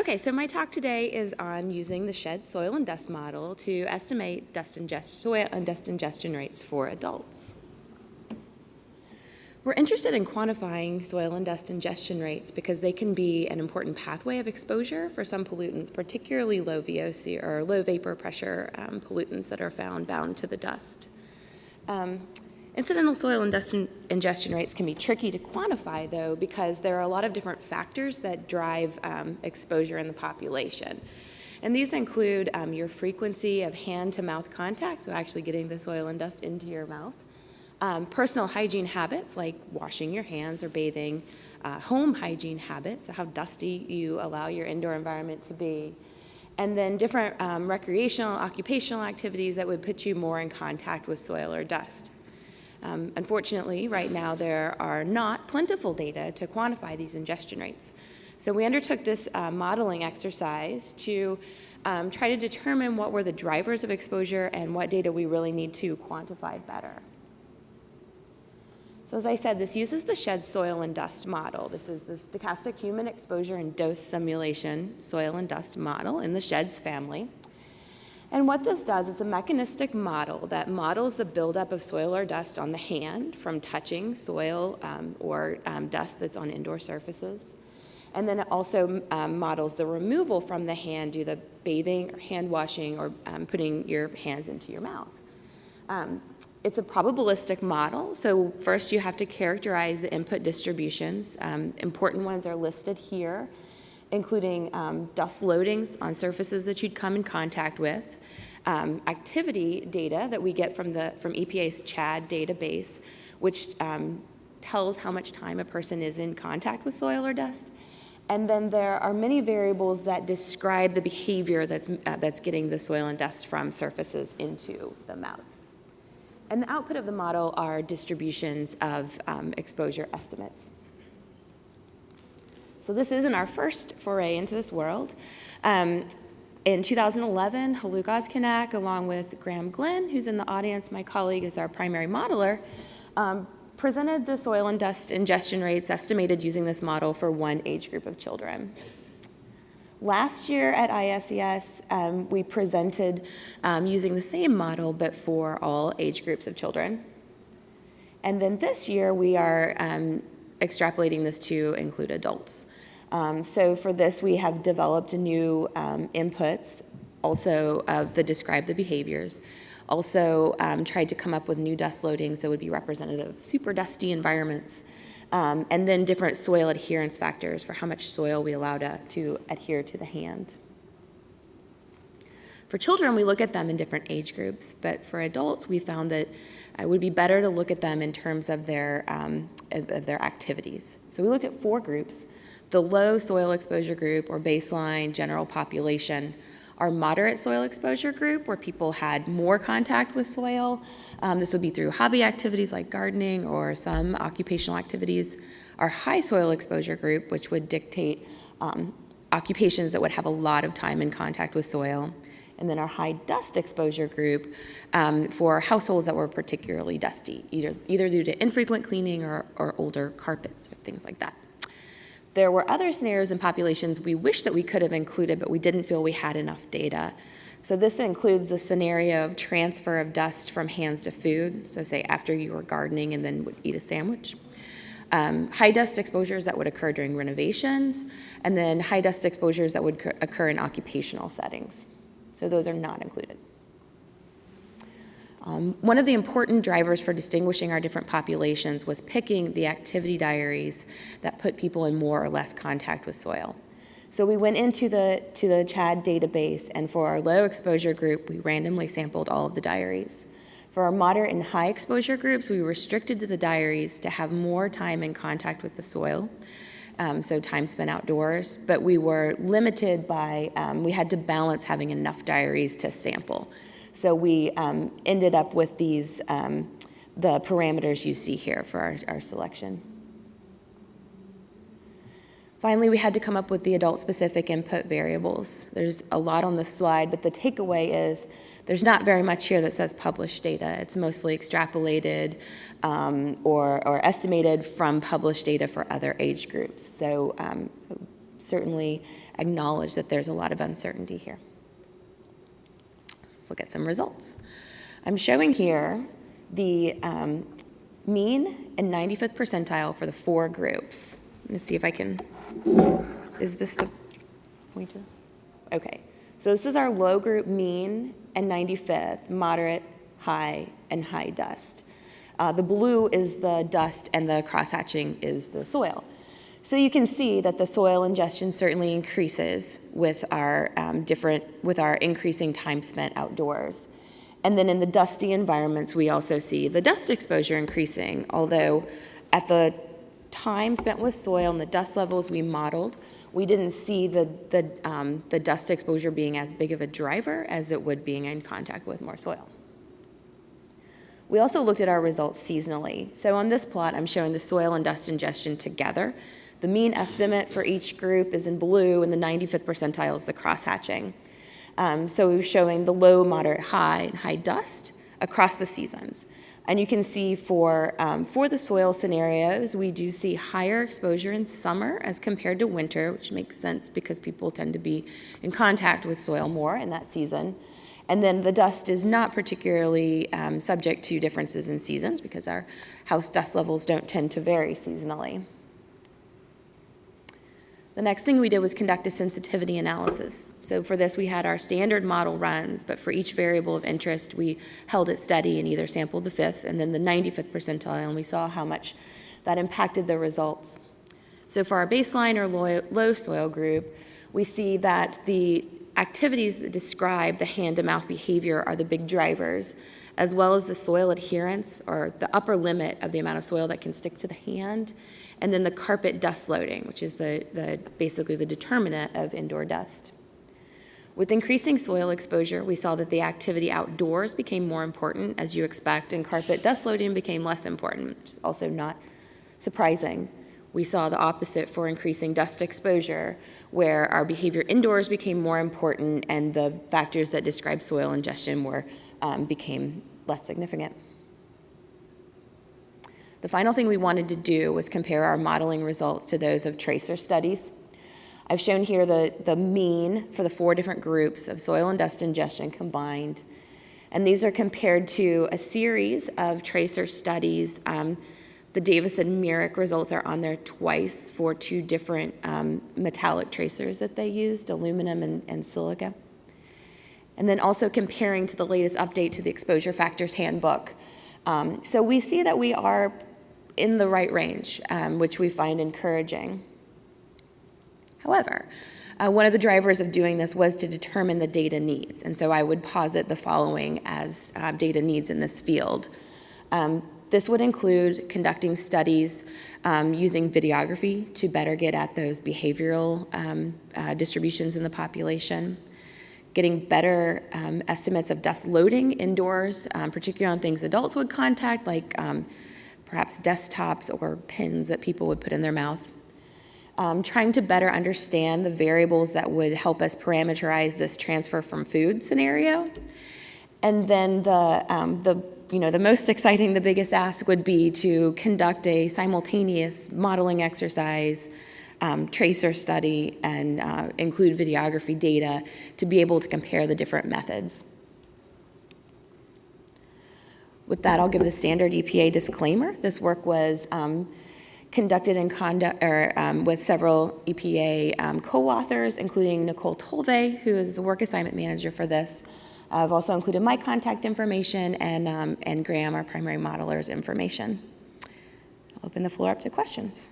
Okay, so my talk today is on using the SHEDS soil and dust model to estimate soil and dust ingestion rates for adults. We're interested in quantifying soil and dust ingestion rates because they can be an important pathway of exposure for some pollutants, particularly low VOC or low vapor pressure pollutants that are bound to the dust. Incidental soil and dust ingestion rates can be tricky to quantify, though, because there are a lot of different factors that drive exposure in the population. And these include your frequency of hand-to-mouth contact, so actually getting the soil and dust into your mouth, personal hygiene habits like washing your hands or bathing, home hygiene habits, so how dusty you allow your indoor environment to be, and then different recreational, occupational activities that would put you more in contact with soil or dust. Unfortunately, right now there are not plentiful data to quantify these ingestion rates. So we undertook this modeling exercise to try to determine what were the drivers of exposure and what data we really need to quantify better. So as I said, this uses the SHEDS soil and dust model. This is the stochastic human exposure and dose simulation soil and dust model in the SHEDS family. And what this does, it's a mechanistic model that models the buildup of soil or dust on the hand from touching soil or dust that's on indoor surfaces. And then it also models the removal from the hand due to the bathing or hand washing or putting your hands into your mouth. It's a probabilistic model, so first you have to characterize the input distributions. Important ones are listed here, including dust loadings on surfaces that you'd come in contact with, activity data that we get from EPA's CHAD database, which tells how much time a person is in contact with soil or dust. And then there are many variables that describe the behavior that's getting the soil and dust from surfaces into the mouth. And the output of the model are distributions of exposure estimates. So this isn't our first foray into this world. In 2011, Haluk Ozkanak, along with Graham Glenn, who's in the audience, my colleague is our primary modeler, presented the soil and dust ingestion rates estimated using this model for one age group of children. Last year at ISEE-ISES, we presented using the same model, but for all age groups of children. And then this year, we are extrapolating this to include adults. So for this, we have developed new inputs, also that describe the behaviors. Also tried to come up with new dust loadings that would be representative of super dusty environments. And then different soil adherence factors for how much soil we allow to adhere to the hand. For children, we look at them in different age groups, but for adults, we found that it would be better to look at them in terms of their activities. So we looked at 4 groups: the low soil exposure group or baseline general population, our moderate soil exposure group where people had more contact with soil. This would be through hobby activities like gardening or some occupational activities. Our high soil exposure group, which would dictate occupations that would have a lot of time in contact with soil. And then our high dust exposure group for households that were particularly dusty, either due to infrequent cleaning or older carpets or things like that. There were other scenarios in populations we wish that we could have included, but we didn't feel we had enough data. So this includes the scenario of transfer of dust from hands to food, so say after you were gardening and then would eat a sandwich. High dust exposures that would occur during renovations, and then high dust exposures that would occur in occupational settings. So those are not included. One of the important drivers for distinguishing our different populations was picking the activity diaries that put people in more or less contact with soil. So we went into the CHAD database, and for our low exposure group, we randomly sampled all of the diaries. For our moderate and high exposure groups, we restricted to the diaries to have more time in contact with the soil, so time spent outdoors, but we were limited by, we had to balance having enough diaries to sample. So we ended up with these, the parameters you see here for our selection. Finally, we had to come up with the adult-specific input variables. There's a lot on this slide, but the takeaway is there's not very much here that says published data. It's mostly extrapolated or estimated from published data for other age groups. So certainly acknowledge that there's a lot of uncertainty here. Let's look at some results. I'm showing here the mean and 95th percentile for the 4 groups. Let me see if I can, is this the pointer? Okay, so this is our low group mean and 95th, moderate, high, and high dust. The blue is the dust and the cross-hatching is the soil. So you can see that the soil ingestion certainly increases with our increasing time spent outdoors. And then in the dusty environments, we also see the dust exposure increasing, although at the time spent with soil and the dust levels we modeled, we didn't see the dust exposure being as big of a driver as it would being in contact with more soil. We also looked at our results seasonally. So on this plot, I'm showing the soil and dust ingestion together. The mean estimate for each group is in blue, and the 95th percentile is the cross-hatching. So we're showing the low, moderate, high, and high dust across the seasons. And you can see for the soil scenarios, we do see higher exposure in summer as compared to winter, which makes sense because people tend to be in contact with soil more in that season. And then the dust is not particularly subject to differences in seasons because our house dust levels don't tend to vary seasonally. The next thing we did was conduct a sensitivity analysis. So for this, we had our standard model runs, but for each variable of interest, we held it steady and either sampled the 5th and then the 95th percentile, and we saw how much that impacted the results. So for our baseline or low soil group, we see that the activities that describe the hand-to-mouth behavior are the big drivers, as well as the soil adherence, or the upper limit of the amount of soil that can stick to the hand, and then the carpet dust loading, which is basically the determinant of indoor dust. With increasing soil exposure, we saw that the activity outdoors became more important, as you expect, and carpet dust loading became less important, which is also not surprising. We saw the opposite for increasing dust exposure, where our behavior indoors became more important and the factors that describe soil ingestion became less significant. The final thing we wanted to do was compare our modeling results to those of tracer studies. I've shown here the mean for the 4 different groups of soil and dust ingestion combined. And these are compared to a series of tracer studies. The Davis and Myrick results are on there twice for 2 different metallic tracers that they used, aluminum and silica. And then also comparing to the latest update to the Exposure Factors Handbook. So we see that we are in the right range, which we find encouraging. However, one of the drivers of doing this was to determine the data needs. And so I would posit the following as data needs in this field. This would include conducting studies using videography to better get at those behavioral distributions in the population, getting better estimates of dust loading indoors, particularly on things adults would contact, like perhaps desktops or pins that people would put in their mouth. Trying to better understand the variables that would help us parameterize this transfer from food scenario. And then the most exciting, the biggest ask would be to conduct a simultaneous modeling exercise, tracer study, and include videography data to be able to compare the different methods. With that, I'll give the standard EPA disclaimer. This work was conducted with several EPA co-authors, including Nicole Tolve, who is the work assignment manager for this. I've also included my contact information and Graham, our primary modeler's information. I'll open the floor up to questions.